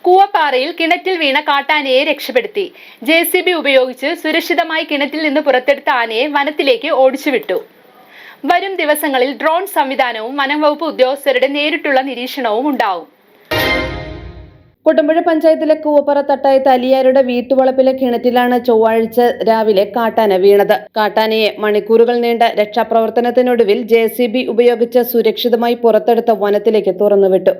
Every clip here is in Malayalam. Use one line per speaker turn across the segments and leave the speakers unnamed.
കൂവപ്പാറയിൽ കിണറ്റിൽ വീണ കാട്ടാനയെ രക്ഷപ്പെടുത്തി. JCB ഉപയോഗിച്ച് സുരക്ഷിതമായി കിണറ്റിൽ നിന്ന് പുറത്തെടുത്ത ആനയെ വനത്തിലേക്ക് ഓടിച്ചുവിട്ടു. വരും ദിവസങ്ങളിൽ ഡ്രോൺ സംവിധാനവും വനംവകുപ്പ് ഉദ്യോഗസ്ഥരുടെ നേരിട്ടുള്ള നിരീക്ഷണവും ഉണ്ടാവും.
കുട്ടമ്പുഴ പഞ്ചായത്തിലെ കൂവപ്പാറ തട്ടായത്ത് അലിയാരുടെ വീട്ടുവളപ്പിലെ കിണറ്റിലാണ് ചൊവ്വാഴ്ച രാവിലെ കാട്ടാന വീണത്. കാട്ടാനയെ മണിക്കൂറുകൾ നീണ്ട രക്ഷാപ്രവർത്തനത്തിനൊടുവിൽ JCB ഉപയോഗിച്ച് സുരക്ഷിതമായി പുറത്തെടുത്ത വനത്തിലേക്ക് തുറന്നുവിട്ടു.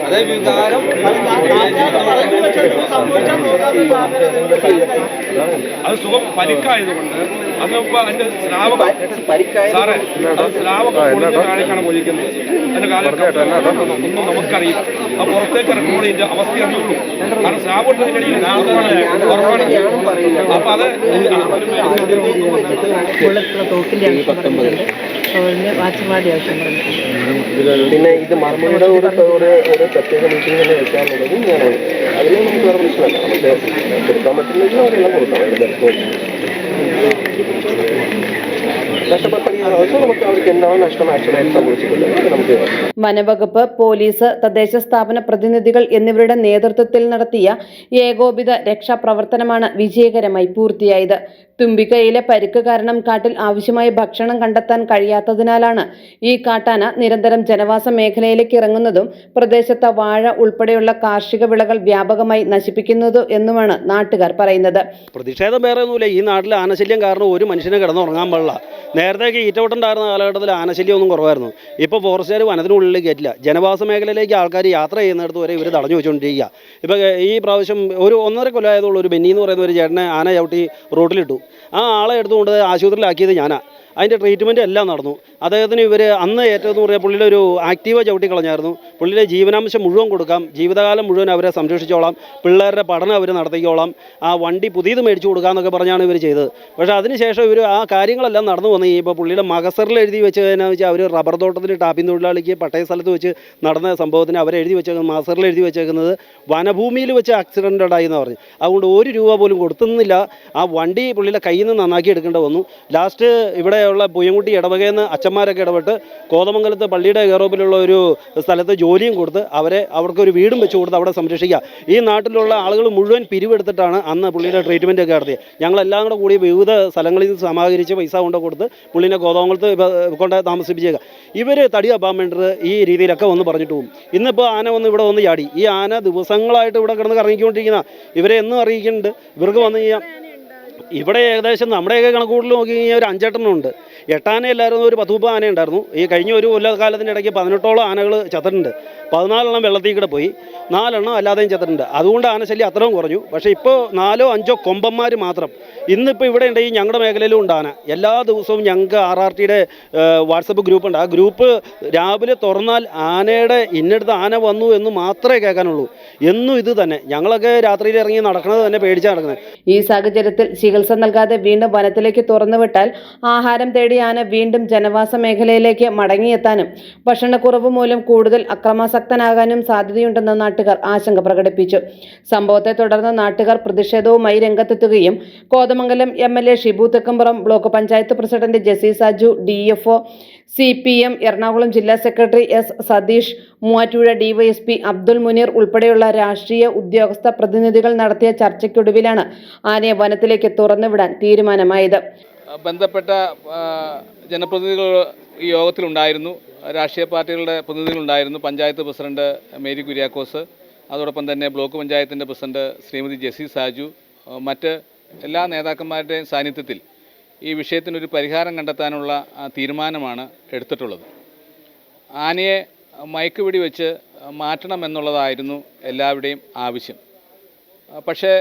അതേ വികാരം അത് സുഖം പരിക്കായതുകൊണ്ട് അതിനൊപ്പം അതിന്റെ സ്രാവകം സാറേ അത് സ്രാവകം കാണിക്കാണ് പോയിരിക്കുന്നത്. അതിന്റെ കാലഘട്ടം ഒന്നും നമുക്കറിയില്ല. ആ പുറത്തേക്ക് ഇറക്കുമ്പോഴതിന്റെ അവസ്ഥ അറിയുള്ളൂ. കാരണം സ്രാവത്തിനിടയിൽ ഉറപ്പാണ്. അപ്പൊ അത്
പിന്നെ ഇത് മർമ്മയുടെ ഒരു പ്രത്യേക മീറ്റിംഗ് തന്നെ വെക്കാറുള്ളത് ഞാനാണ്. അതിന് നമുക്ക് വേറെ പ്രശ്നമല്ല. നമുക്ക് കൊടുക്കാൻ പറ്റുന്നെങ്കിൽ അവരെല്ലാം കൊടുക്കാം. അതിൻ്റെ
വനവകുപ്പ്, പോലീസ്, തദ്ദേശ സ്ഥാപന പ്രതിനിധികൾ എന്നിവരുടെ നേതൃത്വത്തിൽ നടത്തിയ ഏകോപിത രക്ഷാപ്രവർത്തനമാണ് വിജയകരമായി പൂർത്തിയായത്. തുമ്പിക്കൈയിലെ പരിക്ക് കാരണം കാട്ടിൽ ആവശ്യമായ ഭക്ഷണം കണ്ടെത്താൻ കഴിയാത്തതിനാലാണ് ഈ കാട്ടാന നിരന്തരം ജനവാസ മേഖലയിലേക്ക് ഇറങ്ങുന്നതും പ്രദേശത്തെ വാഴ ഉൾപ്പെടെയുള്ള കാർഷിക വിളകൾ വ്യാപകമായി നശിപ്പിക്കുന്നത് എന്നുമാണ് നാട്ടുകാർ പറയുന്നത്.
പ്രതിഷേധം വേറെ ഒന്നുമില്ല. ഈ നാട്ടിൽ ആനശല്യം കാരണം ഒരു മനുഷ്യനെ കിടന്നുറങ്ങാൻ പാടില്ല. നേരത്തേക്ക് ഈറ്റവട്ടുണ്ടായിരുന്ന കാലഘട്ടത്തിൽ ആനശല്യം ഒന്നും കുറവായിരുന്നു. ഇപ്പോൾ ഫോറസ്റ്റുകാർ വനത്തിനുള്ളിലേക്ക് കയറ്റില്ല. ജനവാസ മേഖലയിലേക്ക് ആൾക്കാർ യാത്ര ചെയ്യുന്നിടത്ത് വരെ ഇവർ തടഞ്ഞു വെച്ചുകൊണ്ടിരിക്കുക. ഇപ്പോൾ ഈ പ്രാവശ്യം ഒരു 1.5 കൊല്ലമായതുള്ള ഒരു ബെന്നി എന്ന് പറയുന്ന ഒരു ചേട്ടനെ ആന ചവിട്ടി റോഡിലിട്ടു. ആ ആളെ എടുത്തുകൊണ്ട് ആശുപത്രിയിലാക്കിയത് ഞാനാണ്. അതിൻ്റെ ട്രീറ്റ്മെൻറ്റ് എല്ലാം നടന്നു. അദ്ദേഹത്തിന് ഇവർ അന്ന് ഏറ്റവും പറയാം പുള്ളിയുടെ ഒരു ആക്റ്റീവ ചവിട്ടി കളഞ്ഞായിരുന്നു. പുള്ളിയുടെ ജീവനാംശം മുഴുവൻ കൊടുക്കാം, ജീവിതകാലം മുഴുവൻ അവരെ സംരക്ഷിച്ചോളാം, പിള്ളേരുടെ പഠനം അവർ നടത്തിക്കോളാം, ആ വണ്ടി പുതിയത് മേടിച്ചു കൊടുക്കാമെന്നൊക്കെ പറഞ്ഞാണ് ഇവർ ചെയ്തത്. പക്ഷേ അതിനുശേഷം ഇവർ ആ കാര്യങ്ങളെല്ലാം നടന്നു വന്നു. ഇപ്പോൾ പുള്ളിയുടെ മകസറിൽ എഴുതി വെച്ചതെന്നു വെച്ചാൽ അവർ റബ്ബർ തോട്ടത്തിൽ ടാപ്പിംഗ് തൊഴിലാളിക്ക് പട്ടയ സ്ഥലത്ത് വെച്ച് നടന്ന സംഭവത്തിന് അവർ എഴുതി വെച്ചേക്കുന്നത് മകസറിൽ എഴുതി വെച്ചേക്കുന്നത് വനഭൂമിയിൽ വെച്ച് ആക്സിഡൻ്റ് ഉണ്ടായി എന്ന് പറഞ്ഞു. അതുകൊണ്ട് 1 രൂപ പോലും കൊടുത്തുന്നില്ല. ആ വണ്ടി പുള്ളിയുടെ കയ്യിൽ നിന്ന് നന്നാക്കി എടുക്കേണ്ടി വന്നു. ലാസ്റ്റ് ഇവിടെയുള്ള പുയ്യൻകുട്ടി ഇടവകയെന്ന് അച്ഛന്മാരൊക്കെ ഇടപെട്ട് കോതമംഗലത്ത് പള്ളിയുടെ കയറോപ്പിലുള്ള ഒരു സ്ഥലത്ത് ജോലിയും കൊടുത്ത് അവർക്കൊരു വീടും വെച്ച് കൊടുത്ത് അവിടെ സംരക്ഷിക്കുക. ഈ നാട്ടിലുള്ള ആളുകൾ മുഴുവൻ പിരിവെടുത്തിട്ടാണ് അന്ന് പുള്ളിയുടെ ട്രീറ്റ്മെൻറ്റ് ഒക്കെ നടത്തിയത്. ഞങ്ങളെല്ലാം കൂടി വിവിധ സ്ഥലങ്ങളിൽ നിന്ന് സമാഹരിച്ച് പൈസ കൊണ്ട് കൊടുത്ത് പുള്ളിനെ കോതമംഗലത്ത് കൊണ്ട് താമസിപ്പിച്ചേക്കുക. ഇവർ തടി അപ്പാമെൻറ്റർ ഈ രീതിയിലൊക്കെ വന്ന് പറഞ്ഞിട്ട് പോകും. ഇന്നിപ്പോൾ ആന വന്ന് ഇവിടെ വന്ന് ചാടി. ഈ ആന ദിവസങ്ങളായിട്ട് ഇവിടെ കിടന്ന് കറങ്ങിക്കൊണ്ടിരിക്കുന്ന ഇവരെ എന്നും അറിയിക്കുന്നുണ്ട്. ഇവർക്ക് വന്ന് കഴിഞ്ഞാൽ ഇവിടെ ഏകദേശം നമ്മുടെയൊക്കെ കണക്കൂട്ടിൽ നോക്കി കഴിഞ്ഞാൽ ഒരു 5 എണ്ണം. 8 ആനയല്ലായിരുന്നു, ഒരു 10-30 ആന ഉണ്ടായിരുന്നു. ഈ കഴിഞ്ഞ ഒരു കൊല്ലക്കാലത്തിൻ്റെ ഇടയ്ക്ക് 18ഓളം ആനകൾ ചത്തിട്ടുണ്ട്. 14 എണ്ണം വെള്ളത്തിൽ കൂടെ പോയി, 4 എണ്ണം അല്ലാതെയും ചത്തിട്ടുണ്ട്. അതുകൊണ്ട് ആനശല്യം അത്രയും കുറഞ്ഞു. പക്ഷേ ഇപ്പോൾ 4-5 കൊമ്പന്മാർ മാത്രം. ഇന്നിപ്പോൾ ഇവിടെ ഉണ്ടെങ്കിൽ ഞങ്ങളുടെ മേഖലയിലും ഉണ്ട് ആന. എല്ലാ ദിവസവും ഞങ്ങൾക്ക് RRTയുടെ വാട്സപ്പ് ഗ്രൂപ്പുണ്ട്. ആ ഗ്രൂപ്പ് രാവിലെ തുറന്നാൽ ആനയുടെ ഇന്നടുത്ത് ആന വന്നു എന്ന് മാത്രമേ കേൾക്കാനുള്ളൂ. എന്നും ഇത് തന്നെ. ഞങ്ങളൊക്കെ രാത്രിയിൽ ഇറങ്ങി നടക്കുന്നത് തന്നെ പേടിച്ചാണ് നടക്കുന്നത്.
ഈ സാഹചര്യത്തിൽ ചികിത്സ നൽകാതെ വീണ്ടും വനത്തിലേക്ക് തുറന്നുവിട്ടാൽ ആഹാരം തേടി ആന വീണ്ടും ജനവാസ മേഖലയിലേക്ക് മടങ്ങിയെത്താനും ഭക്ഷണക്കുറവ് മൂലം കൂടുതൽ അക്രമാസക്തനാകാനും സാധ്യതയുണ്ടെന്ന് നാട്ടുകാർ ആശങ്ക പ്രകടിപ്പിച്ചു. സംഭവത്തെ തുടർന്ന് നാട്ടുകാർ പ്രതിഷേധവുമായി രംഗത്തെത്തുകയും Kothamangalam MLA Shibu Thekkumpuram, block panchayat president Jessy Saju, DFO, CPM Ernakulam ജില്ലാ secretary S Satheesh, Muvattupuzha DYSP Abdul Muneer ഉൾപ്പെടെയുള്ള രാഷ്ട്രീയ ഉദ്യോഗസ്ഥ പ്രതിനിധികൾ നടത്തിയ ചർച്ചയ്ക്കൊടുവിലാണ് ആനയെ വനത്തിലേക്ക് തുറന്നുവിടാൻ തീരുമാനമായത്.
ബന്ധപ്പെട്ട ജനപ്രതിനിധികൾ ഈ യോഗത്തിലുണ്ടായിരുന്നു. രാഷ്ട്രീയ പാർട്ടികളുടെ പ്രതിനിധികളുണ്ടായിരുന്നു. പഞ്ചായത്ത് പ്രസിഡന്റ് മേരി കുര്യാക്കോസ്, അതോടൊപ്പം തന്നെ ബ്ലോക്ക് പഞ്ചായത്തിൻ്റെ പ്രസിഡന്റ് ശ്രീമതി ജെസി സാജു, മറ്റ് എല്ലാ നേതാക്കന്മാരുടെയും സാന്നിധ്യത്തിൽ ഈ വിഷയത്തിനൊരു പരിഹാരം കണ്ടെത്താനുള്ള തീരുമാനമാണ് എടുത്തിട്ടുള്ളത്. ആനയെ മയക്കുപിടി വെച്ച് മാറ്റണമെന്നുള്ളതായിരുന്നു എല്ലാവരുടെയും ആവശ്യം. പക്ഷേ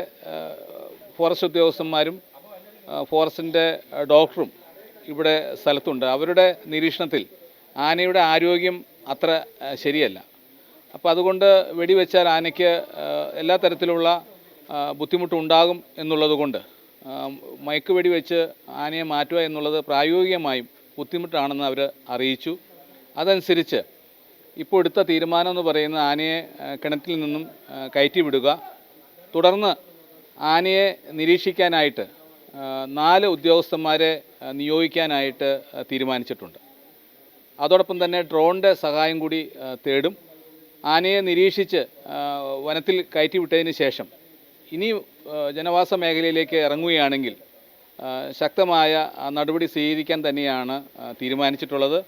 ഫോറസ്റ്റ് ഉദ്യോഗസ്ഥന്മാരും ഫോറസ്റ്റിൻ്റെ ഡോക്ടറും ഇവിടെ സ്ഥലത്തുണ്ട്. അവരുടെ നിരീക്ഷണത്തിൽ ആനയുടെ ആരോഗ്യം അത്ര ശരിയല്ല. അപ്പോൾ അതുകൊണ്ട് വെടിവെച്ചാൽ ആനയ്ക്ക് എല്ലാ തരത്തിലുള്ള ബുദ്ധിമുട്ടുണ്ടാകും എന്നുള്ളതുകൊണ്ട് മയക്കുവെടി വെച്ച് ആനയെ മാറ്റുക എന്നുള്ളത് പ്രായോഗികമായും ബുദ്ധിമുട്ടാണെന്ന് അവർ അറിയിച്ചു. അതനുസരിച്ച് ഇപ്പോൾ എടുത്ത തീരുമാനം എന്ന് പറയുന്നത് ആനയെ കിണറ്റിൽ നിന്നും കയറ്റി വിടുക, തുടർന്ന് ആനയെ നിരീക്ഷിക്കാനായിട്ട് 4 ഉദ്യോഗസ്ഥന്മാരെ നിയോഗിക്കാനായിട്ട് തീരുമാനിച്ചിട്ടുണ്ട്. അതോടൊപ്പം തന്നെ ഡ്രോണിൻ്റെ സഹായം കൂടി തേടും. ആനയെ നിരീക്ഷിച്ച് വനത്തിൽ കയറ്റി വിട്ടതിന് ശേഷം ഇനി ജനവാസ മേഖലയിലേക്ക് ഇറങ്ങുകയാണെങ്കിൽ ശക്തമായ നടപടി സ്വീകരിക്കാൻ തന്നെയാണ് തീരുമാനിച്ചിട്ടുള്ളത്.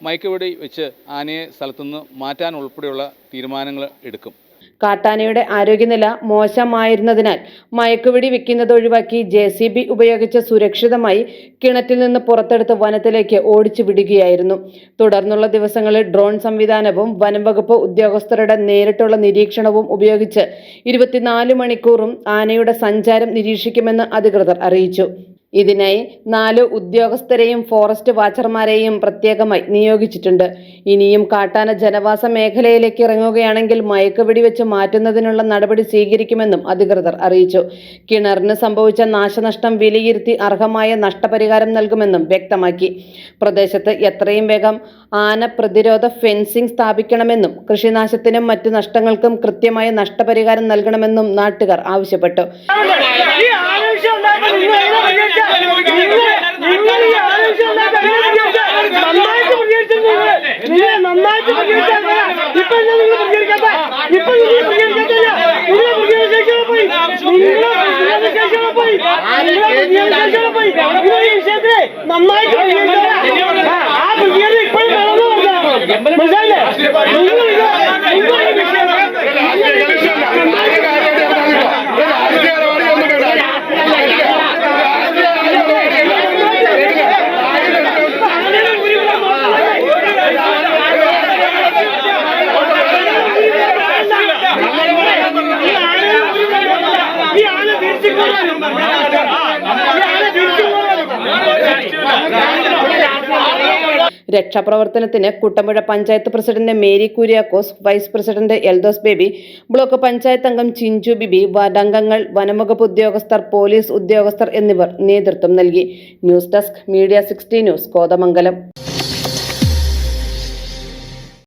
മയക്കുവെടി വെച്ച് ആനയെ സ്ഥലത്തുനിന്ന് മാറ്റാൻ ഉൾപ്പെടെയുള്ള തീരുമാനങ്ങൾ എടുക്കും.
കാട്ടാനയുടെ ആരോഗ്യനില മോശമായിരുന്നതിനാൽ മയക്കുവെടി വെക്കുന്നത് ഒഴിവാക്കി JCB ഉപയോഗിച്ച് സുരക്ഷിതമായി കിണറ്റിൽ നിന്ന് പുറത്തെടുത്ത് വനത്തിലേക്ക് ഓടിച്ചു വിടുകയായിരുന്നു. തുടർന്നുള്ള ദിവസങ്ങളിൽ ഡ്രോൺ സംവിധാനവും വനംവകുപ്പ് ഉദ്യോഗസ്ഥരുടെ നേരിട്ടുള്ള നിരീക്ഷണവും ഉപയോഗിച്ച് 24 മണിക്കൂറും ആനയുടെ സഞ്ചാരം നിരീക്ഷിക്കുമെന്ന് അധികൃതർ അറിയിച്ചു. ഇതിനായി 4 ഉദ്യോഗസ്ഥരെയും ഫോറസ്റ്റ് വാച്ചർമാരെയും പ്രത്യേകമായി നിയോഗിച്ചിട്ടുണ്ട്. ഇനിയും കാട്ടാന ജനവാസ മേഖലയിലേക്ക് ഇറങ്ങുകയാണെങ്കിൽ മയക്കുവെടി വെച്ച് മാറ്റുന്നതിനുള്ള നടപടി സ്വീകരിക്കുമെന്നും അധികൃതർ അറിയിച്ചു. കിണറിന് സംഭവിച്ച നാശനഷ്ടം വിലയിരുത്തി അർഹമായ നഷ്ടപരിഹാരം നൽകുമെന്നും വ്യക്തമാക്കി. പ്രദേശത്ത് എത്രയും വേഗം ആന പ്രതിരോധ ഫെൻസിംഗ് സ്ഥാപിക്കണമെന്നും കൃഷിനാശത്തിനും മറ്റു നഷ്ടങ്ങൾക്കും കൃത്യമായ നഷ്ടപരിഹാരം നൽകണമെന്നും നാട്ടുകാർ ആവശ്യപ്പെട്ടു. രക്ഷാപ്രവർത്തനത്തിന് Kuttampuzha panchayat president Mary Kuriakose, vice president Eldhose Baby, block panchayat അംഗം ചിഞ്ചു ബിബി, വാർഡംഗങ്ങൾ, വനംവകുപ്പ് ഉദ്യോഗസ്ഥർ, പോലീസ് ഉദ്യോഗസ്ഥർ എന്നിവർ നേതൃത്വം നൽകി. News desk media 60 news, Kothamangalam.